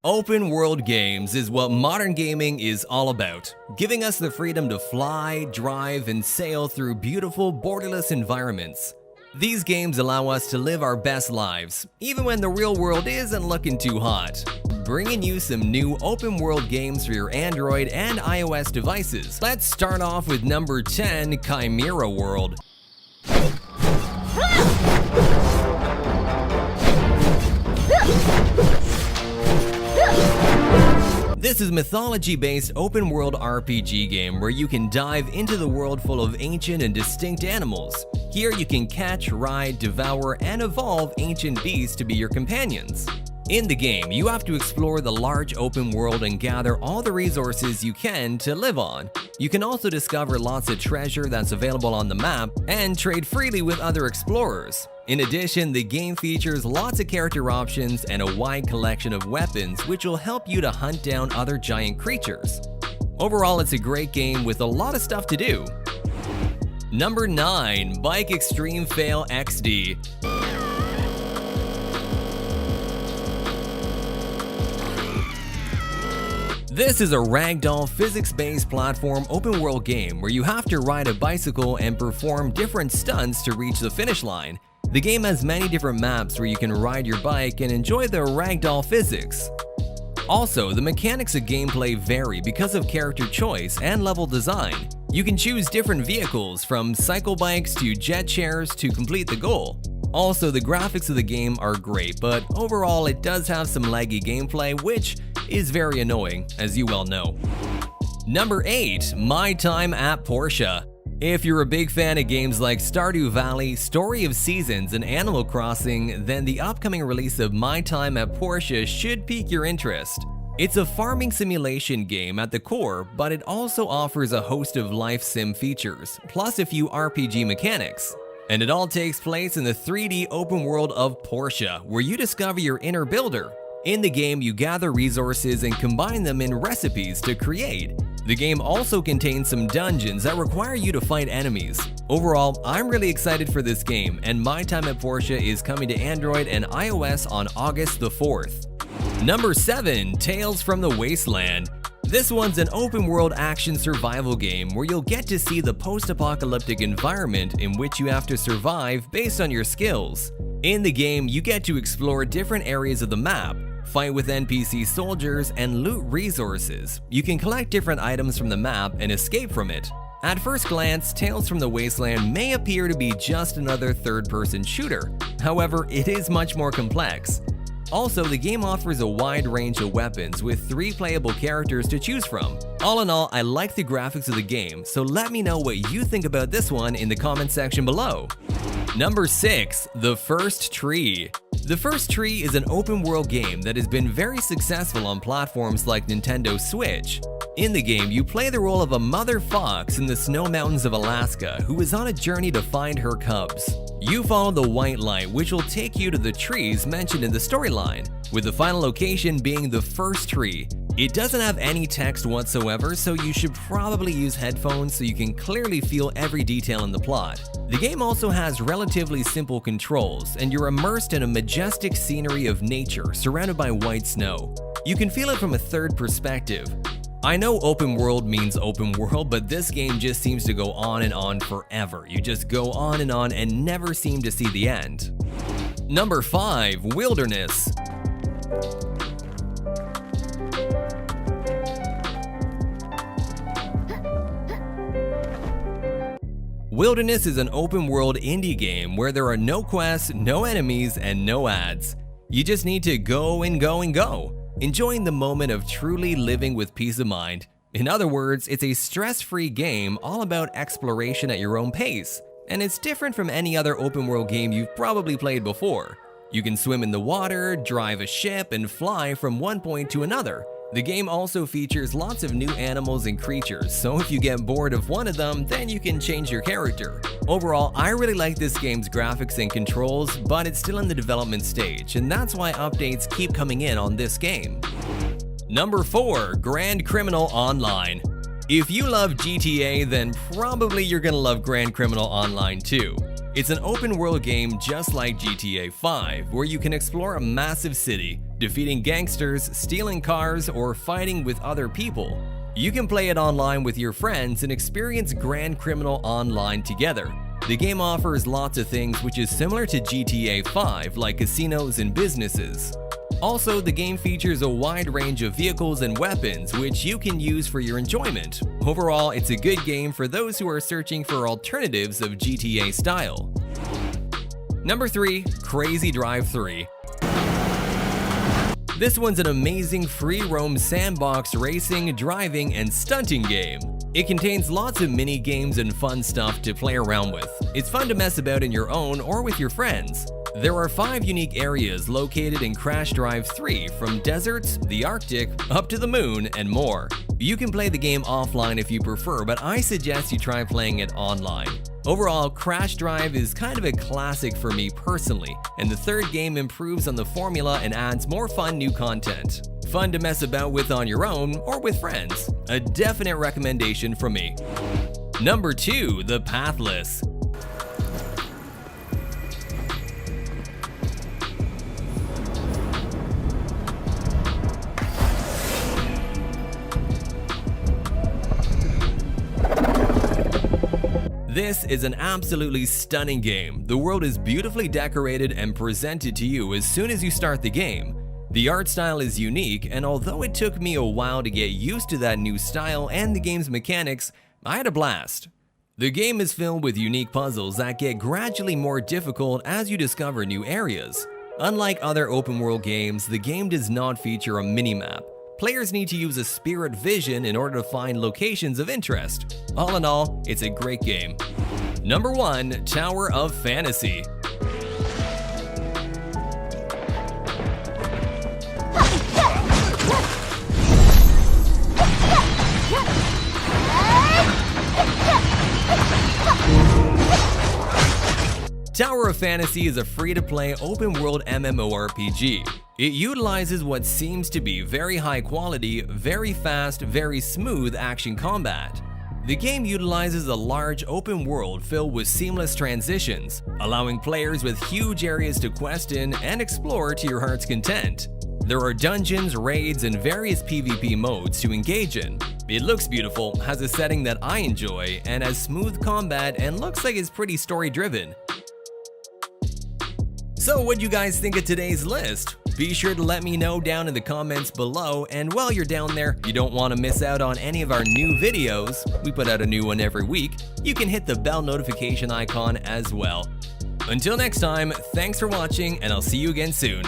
Open world games is what modern gaming is all about, giving us the freedom to fly, drive, and sail through beautiful, borderless environments. These games allow us to live our best lives, even when the real world isn't looking too hot. Bringing you some new open world games for your Android and iOS devices. Let's start off with number 10, Chimera World. This is a mythology-based open-world RPG game where you can dive into the world full of ancient and distinct animals. Here you can catch, ride, devour, and evolve ancient beasts to be your companions. In the game, you have to explore the large open world and gather all the resources you can to live on. You can also discover lots of treasure that's available on the map and trade freely with other explorers. In addition, the game features lots of character options and a wide collection of weapons which will help you to hunt down other giant creatures. Overall, it's a great game with a lot of stuff to do. Number 9, Bike Extreme Fail XD. This is a ragdoll physics-based platform open-world game where you have to ride a bicycle and perform different stunts to reach the finish line. The game has many different maps where you can ride your bike and enjoy the ragdoll physics. Also, the mechanics of gameplay vary because of character choice and level design. You can choose different vehicles from cycle bikes to jet chairs to complete the goal. Also, the graphics of the game are great, but overall it does have some laggy gameplay, which is very annoying, as you well know. Number 8, My Time at Porsche. If you're a big fan of games like Stardew Valley, Story of Seasons, and Animal Crossing, then the upcoming release of My Time at Porsche should pique your interest. It's a farming simulation game at the core, but it also offers a host of life sim features, plus a few RPG mechanics. And it all takes place in the 3D open world of Porsche, where you discover your inner builder. In the game, you gather resources and combine them in recipes to create. The game also contains some dungeons that require you to fight enemies. Overall, I'm really excited for this game, and My Time at Porsche is coming to Android and iOS on August the 4th. Number 7, Tales from the Wasteland. This one's an open-world action survival game where you'll get to see the post-apocalyptic environment in which you have to survive based on your skills. In the game, you get to explore different areas of the map, fight with NPC soldiers, and loot resources. You can collect different items from the map and escape from it. At first glance, Tales from the Wasteland may appear to be just another third-person shooter. However, it is much more complex. Also, the game offers a wide range of weapons with 3 playable characters to choose from. All in all, I like the graphics of the game, so let me know what you think about this one in the comment section below. Number 6, The First Tree. The First Tree is an open-world game that has been very successful on platforms like Nintendo Switch. In the game, you play the role of a mother fox in the snow mountains of Alaska who is on a journey to find her cubs. You follow the white light, which will take you to the trees mentioned in the storyline, with the final location being the first tree. It doesn't have any text whatsoever, so you should probably use headphones so you can clearly feel every detail in the plot. The game also has relatively simple controls, and you're immersed in a majestic scenery of nature surrounded by white snow. You can feel it from a third perspective. I know open world means open world, but this game just seems to go on and on forever. You just go on and never seem to see the end. Number 5, Wilderness. Wilderness is an open-world indie game where there are no quests, no enemies, and no ads. You just need to go and go and go, enjoying the moment of truly living with peace of mind. In other words, it's a stress-free game all about exploration at your own pace, and it's different from any other open-world game you've probably played before. You can swim in the water, drive a ship, and fly from one point to another. The game also features lots of new animals and creatures, so if you get bored of one of them, then you can change your character. Overall, I really like this game's graphics and controls, but it's still in the development stage, and that's why updates keep coming in on this game. Number 4, Grand Criminal Online. If you love GTA, then probably you're gonna love Grand Criminal Online too. It's an open-world game just like GTA 5, where you can explore a massive city, defeating gangsters, stealing cars, or fighting with other people. You can play it online with your friends and experience Grand Criminal Online together. The game offers lots of things which is similar to GTA 5, like casinos and businesses. Also, the game features a wide range of vehicles and weapons which you can use for your enjoyment. Overall, it's a good game for those who are searching for alternatives of GTA style. Number 3. Crazy Drive 3. This one's an amazing free-roam sandbox racing, driving, and stunting game. It contains lots of mini games and fun stuff to play around with. It's fun to mess about in your own or with your friends. There are 5 unique areas located in Crash Drive 3, from deserts, the Arctic, up to the moon, and more. You can play the game offline if you prefer, but I suggest you try playing it online. Overall, Crash Drive is kind of a classic for me personally, and the third game improves on the formula and adds more fun new content. Fun to mess about with on your own or with friends. A definite recommendation from me. Number 2. The Pathless. This is an absolutely stunning game. The world is beautifully decorated and presented to you as soon as you start the game. The art style is unique, and although it took me a while to get used to that new style and the game's mechanics, I had a blast. The game is filled with unique puzzles that get gradually more difficult as you discover new areas. Unlike other open-world games, the game does not feature a minimap. Players need to use a spirit vision in order to find locations of interest. All in all, it's a great game. Number 1. Tower of Fantasy. Tower of Fantasy is a free-to-play open-world MMORPG. It utilizes what seems to be very high-quality, very fast, very smooth action combat. The game utilizes a large open world filled with seamless transitions, allowing players with huge areas to quest in and explore to your heart's content. There are dungeons, raids, and various PvP modes to engage in. It looks beautiful, has a setting that I enjoy, and has smooth combat and looks like it's pretty story-driven. So what do you guys think of today's list? Be sure to let me know down in the comments below, and while you're down there, you don't want to miss out on any of our new videos. We put out a new one every week. You can hit the bell notification icon as well. Until next time, thanks for watching, and I'll see you again soon.